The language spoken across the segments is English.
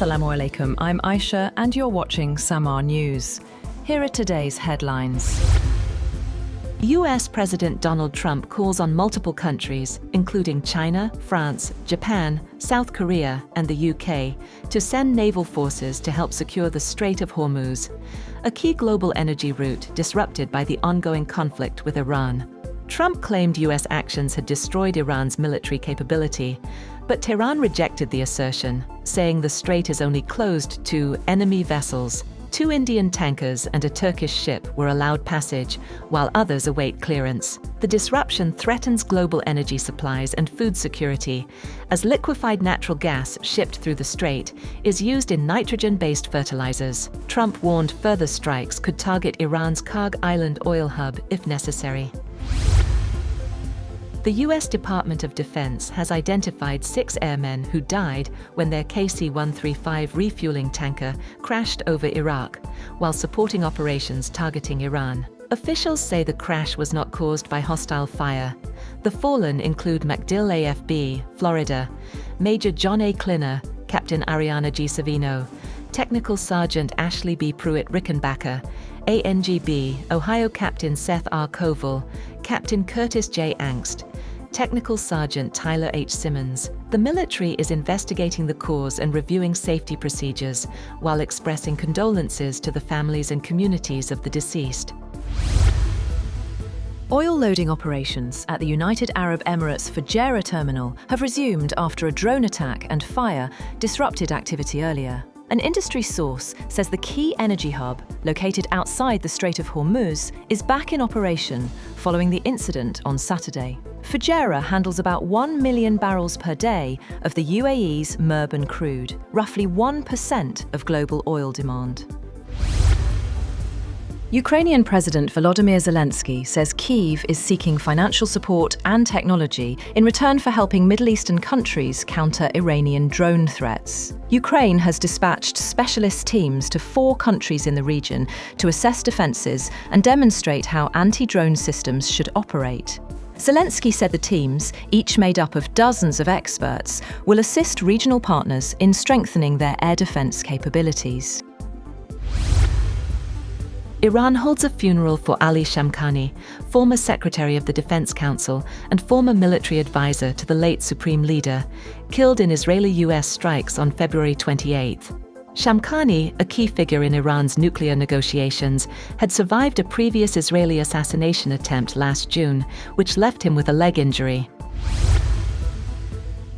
Assalamu alaikum, I'm Aisha and you're watching Samaa News. Here are today's headlines. US President Donald Trump calls on multiple countries, including China, France, Japan, South Korea, and the UK, to send naval forces to help secure the Strait of Hormuz, a key global energy route disrupted by the ongoing conflict with Iran. Trump claimed US actions had destroyed Iran's military capability, but Tehran rejected the assertion, saying the strait is only closed to enemy vessels. 2 Indian tankers and a Turkish ship were allowed passage, while others await clearance. The disruption threatens global energy supplies and food security, as liquefied natural gas shipped through the strait is used in nitrogen-based fertilizers. Trump warned further strikes could target Iran's Karg Island oil hub if necessary. The U.S. Department of Defense has identified 6 airmen who died when their KC-135 refueling tanker crashed over Iraq, while supporting operations targeting Iran. Officials say the crash was not caused by hostile fire. The fallen include MacDill AFB, Florida, Major John A. Klinner, Captain Ariana G. Savino, Technical Sergeant Ashley B. Pruitt-Rickenbacker, ANGB, Ohio Captain Seth R. Koval, Captain Curtis J. Angst, Technical Sergeant Tyler H. Simmons. The military is investigating the cause and reviewing safety procedures, while expressing condolences to the families and communities of the deceased. Oil loading operations at the United Arab Emirates Fujairah terminal have resumed after a drone attack and fire disrupted activity earlier. An industry source says the key energy hub, located outside the Strait of Hormuz, is back in operation following the incident on Saturday. Fujairah handles about 1 million barrels per day of the UAE's Murban crude, roughly 1% of global oil demand. Ukrainian President Volodymyr Zelensky says Kyiv is seeking financial support and technology in return for helping Middle Eastern countries counter Iranian drone threats. Ukraine has dispatched specialist teams to 4 countries in the region to assess defences and demonstrate how anti-drone systems should operate. Zelensky said the teams, each made up of dozens of experts, will assist regional partners in strengthening their air defence capabilities. Iran holds a funeral for Ali Shamkhani, former Secretary of the Defense Council and former military advisor to the late Supreme Leader, killed in Israeli-US strikes on February 28. Shamkhani, a key figure in Iran's nuclear negotiations, had survived a previous Israeli assassination attempt last June, which left him with a leg injury.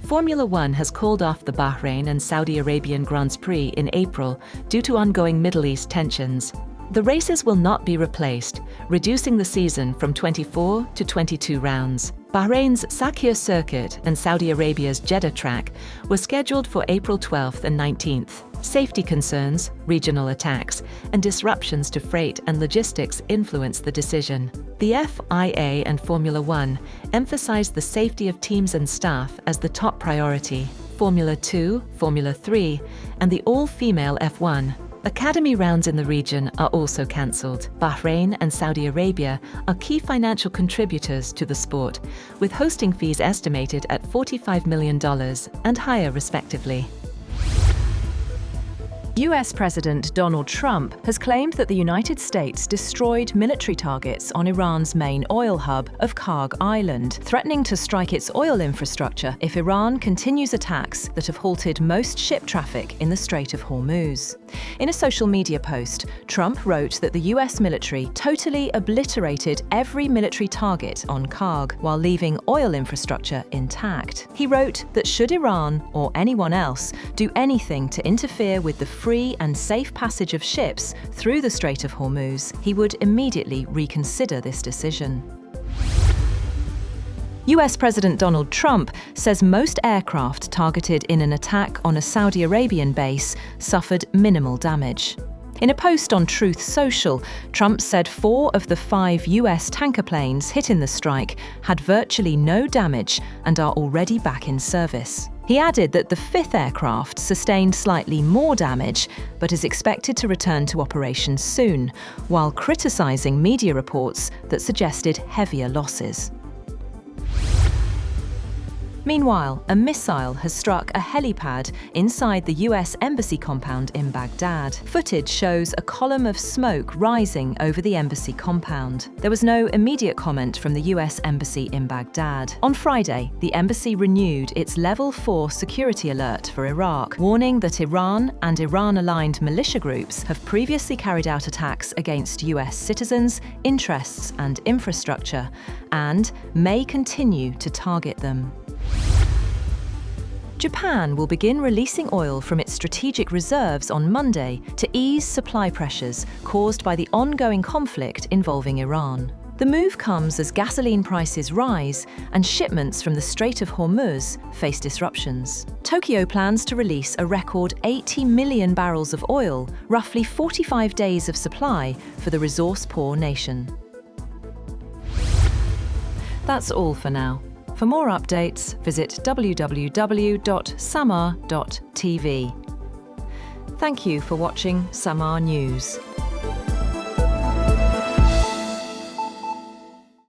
Formula One has called off the Bahrain and Saudi Arabian Grands Prix in April due to ongoing Middle East tensions. The races will not be replaced, reducing the season from 24 to 22 rounds. Bahrain's Sakhir circuit and Saudi Arabia's Jeddah track were scheduled for April 12th and 19th. Safety concerns, regional attacks, and disruptions to freight and logistics influenced the decision. The FIA and Formula One emphasized the safety of teams and staff as the top priority. Formula 2, Formula 3, and the all-female F1 Academy rounds in the region are also cancelled. Bahrain and Saudi Arabia are key financial contributors to the sport, with hosting fees estimated at $45 million and higher respectively. US President Donald Trump has claimed that the United States destroyed military targets on Iran's main oil hub of Karg Island, threatening to strike its oil infrastructure if Iran continues attacks that have halted most ship traffic in the Strait of Hormuz. In a social media post, Trump wrote that the US military totally obliterated every military target on Karg while leaving oil infrastructure intact. He wrote that should Iran or anyone else do anything to interfere with the free and safe passage of ships through the Strait of Hormuz, he would immediately reconsider this decision. US President Donald Trump says most aircraft targeted in an attack on a Saudi Arabian base suffered minimal damage. In a post on Truth Social, Trump said 4 of the 5 US tanker planes hit in the strike had virtually no damage and are already back in service. He added that the 5th aircraft sustained slightly more damage, but is expected to return to operations soon, while criticising media reports that suggested heavier losses. Meanwhile, a missile has struck a helipad inside the US Embassy compound in Baghdad. Footage shows a column of smoke rising over the embassy compound. There was no immediate comment from the US Embassy in Baghdad. On Friday, the embassy renewed its Level 4 security alert for Iraq, warning that Iran and Iran-aligned militia groups have previously carried out attacks against US citizens, interests and infrastructure, and may continue to target them. Japan will begin releasing oil from its strategic reserves on Monday to ease supply pressures caused by the ongoing conflict involving Iran. The move comes as gasoline prices rise and shipments from the Strait of Hormuz face disruptions. Tokyo plans to release a record 80 million barrels of oil, roughly 45 days of supply for the resource-poor nation. That's all for now. For more updates, visit www.samaa.tv. Thank you for watching Samaa News.